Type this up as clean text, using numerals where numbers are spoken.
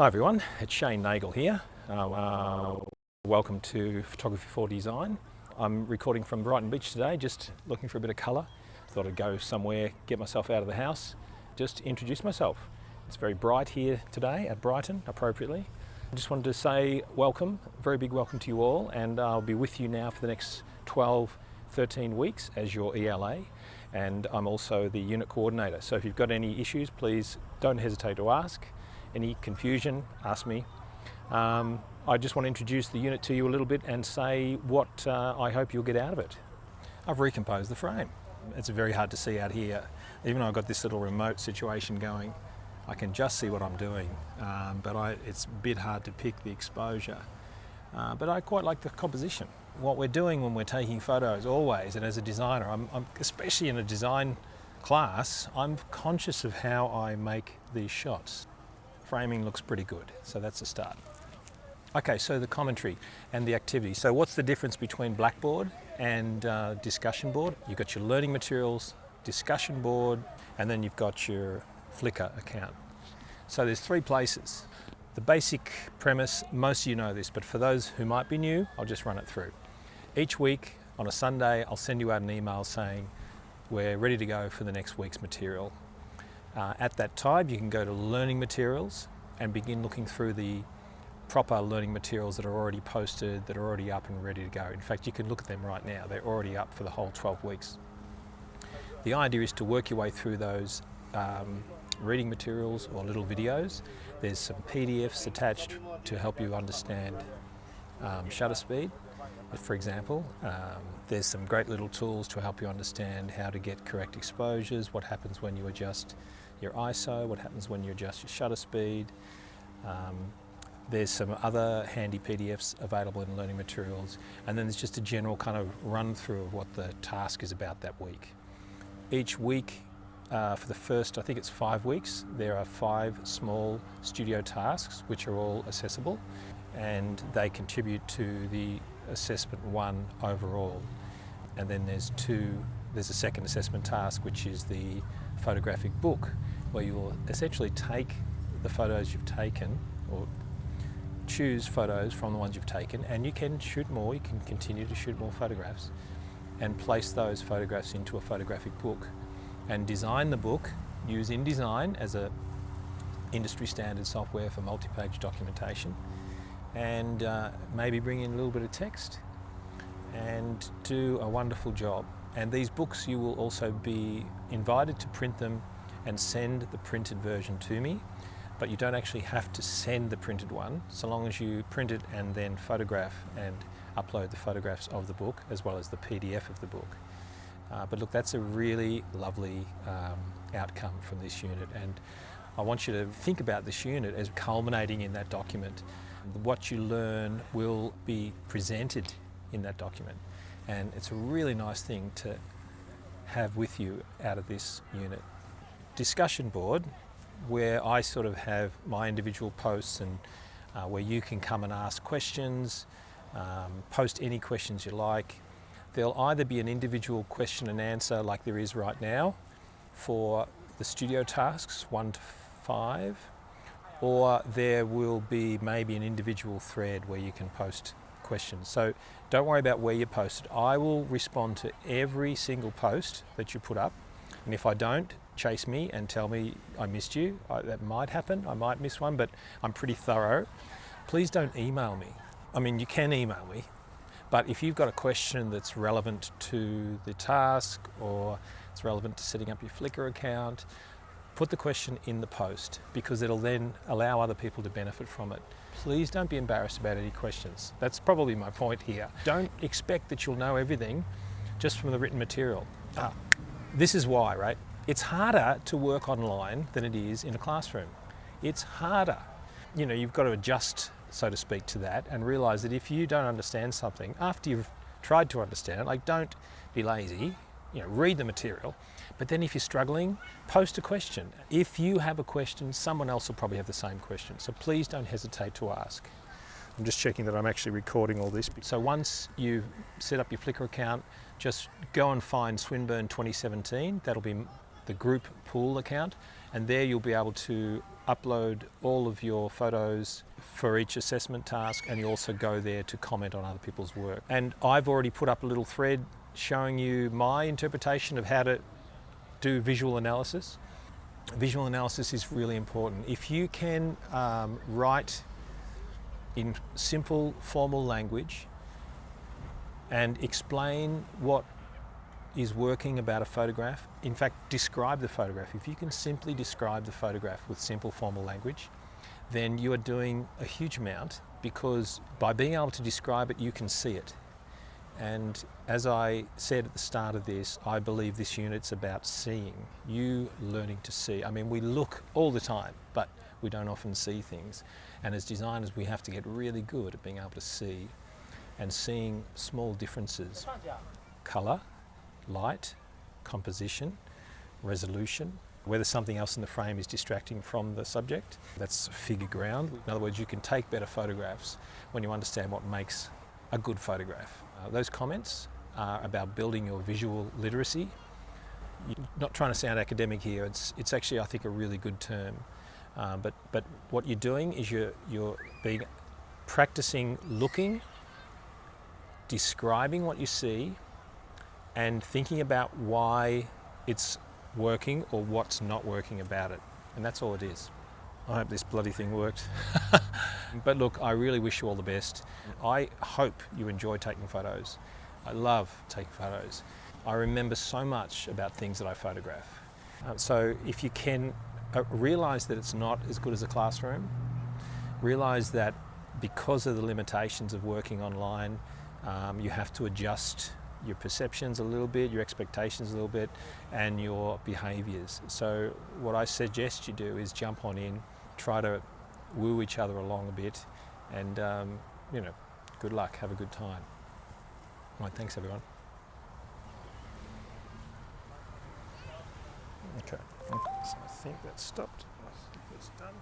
Hi everyone, it's Shane Nagle here. Welcome to Photography for Design. I'm recording from Brighton Beach today, just looking for a bit of colour. Thought I'd go somewhere, get myself out of the house, just introduce myself. It's very bright here today at Brighton, appropriately. I just wanted to say welcome, a very big welcome to you all, and I'll be with you now for the next 13 weeks as your ELA, and I'm also the unit coordinator. So if you've got any issues, please don't hesitate to ask. Any confusion, ask me. I just want to introduce the unit to you a little bit and say what I hope you'll get out of it. I've recomposed the frame. It's very hard to see out here. Even though I've got this little remote situation going, I can just see what I'm doing, but it's a bit hard to pick the exposure. But I quite like the composition. What we're doing when we're taking photos always, and as a designer, I'm especially in a design class, I'm conscious of how I make these shots. Framing looks pretty good, so that's a start. Okay, so the commentary and the activity. So what's the difference between Blackboard and discussion board? You've got your learning materials, discussion board, and then you've got your Flickr account. So there's three places. The basic premise, most of you know this, but for those who might be new, I'll just run it through. Each week on a Sunday, I'll send you out an email saying we're ready to go for the next week's material. At that time, you can go to learning materials and begin looking through the proper learning materials that are already posted, that are already up and ready to go. In fact, you can look at them right now. They're already up for the whole 12 weeks. The idea is to work your way through those reading materials or little videos. There's some PDFs attached to help you understand shutter speed, for example. There's some great little tools to help you understand how to get correct exposures, what happens when you adjust your ISO, what happens when you adjust your shutter speed. There's some other handy PDFs available in learning materials, and then there's just a general kind of run through of what the task is about that week. Each week, for the first, I think it's 5 weeks, there are 5 small studio tasks which are all accessible, and they contribute to the assessment 1 overall. And then there's a second assessment task, which is the photographic book, where you will essentially take the photos you've taken, or choose photos from the ones you've taken, and you can shoot more, you can continue to shoot more photographs, and place those photographs into a photographic book, and design the book, use InDesign as a industry standard software for multi-page documentation, and maybe bring in a little bit of text and do a wonderful job. And these books, you will also be invited to print them and send the printed version to me, but you don't actually have to send the printed one, so long as you print it and then photograph and upload the photographs of the book as well as the PDF of the book. But look, that's a really lovely outcome from this unit, and I want you to think about this unit as culminating in that document. What you learn will be presented in that document, and it's a really nice thing to have with you out of this unit. Discussion board, where I sort of have my individual posts, and where you can come and ask questions, post any questions you like. There'll either be an individual question and answer like there is right now for the studio tasks 1 to 5, or there will be maybe an individual thread where you can post questions. So don't worry about where you post it. I will respond to every single post that you put up, and if I don't, chase me and tell me I missed you. That might happen, I might miss one, but I'm pretty thorough. Please don't email me. I mean, you can email me, but if you've got a question that's relevant to the task, or it's relevant to setting up your Flickr account, put the question in the post, because it'll then allow other people to benefit from it. Please don't be embarrassed about any questions. That's probably my point here. Don't expect that you'll know everything just from the written material. This is why, right? It's harder to work online than it is in a classroom. It's harder. You know, you've got to adjust, so to speak, to that, and realize that if you don't understand something, after you've tried to understand it, like, don't be lazy, you know, read the material, but then if you're struggling, post a question. If you have a question, someone else will probably have the same question, so please don't hesitate to ask. I'm just checking that I'm actually recording all this. So once you've set up your Flickr account, just go and find Swinburne 2017. That'll be the group pool account, and there you'll be able to upload all of your photos for each assessment task, and you also go there to comment on other people's work. And I've already put up a little thread showing you my interpretation of how to do visual analysis. Visual analysis is really important. If you can write in simple formal language and explain what is working about a photograph, in fact describe the photograph. If you can simply describe the photograph with simple formal language, then you are doing a huge amount, because by being able to describe it you can see it. And as I said at the start of this, I believe this unit's about seeing, you learning to see. I mean, we look all the time, but we don't often see things. And as designers, we have to get really good at being able to see, and seeing small differences. Colour, light, composition, resolution, whether something else in the frame is distracting from the subject. That's figure ground. In other words, you can take better photographs when you understand what makes a good photograph. Those comments are about building your visual literacy. You're not trying to sound academic here, it's actually, I think, a really good term. But what you're doing is you're practicing looking, describing what you see, and thinking about why it's working or what's not working about it. And that's all it is. I hope this bloody thing worked. But look, I really wish you all the best. I hope you enjoy taking photos. I love taking photos. I remember so much about things that I photograph. So if you can realise that it's not as good as a classroom, realise that because of the limitations of working online, you have to adjust your perceptions a little bit, your expectations a little bit, and your behaviours. So what I suggest you do is jump on in, try to woo each other along a bit, and good luck, have a good time. Right, thanks everyone. Okay, so I think that's stopped. I think it's done.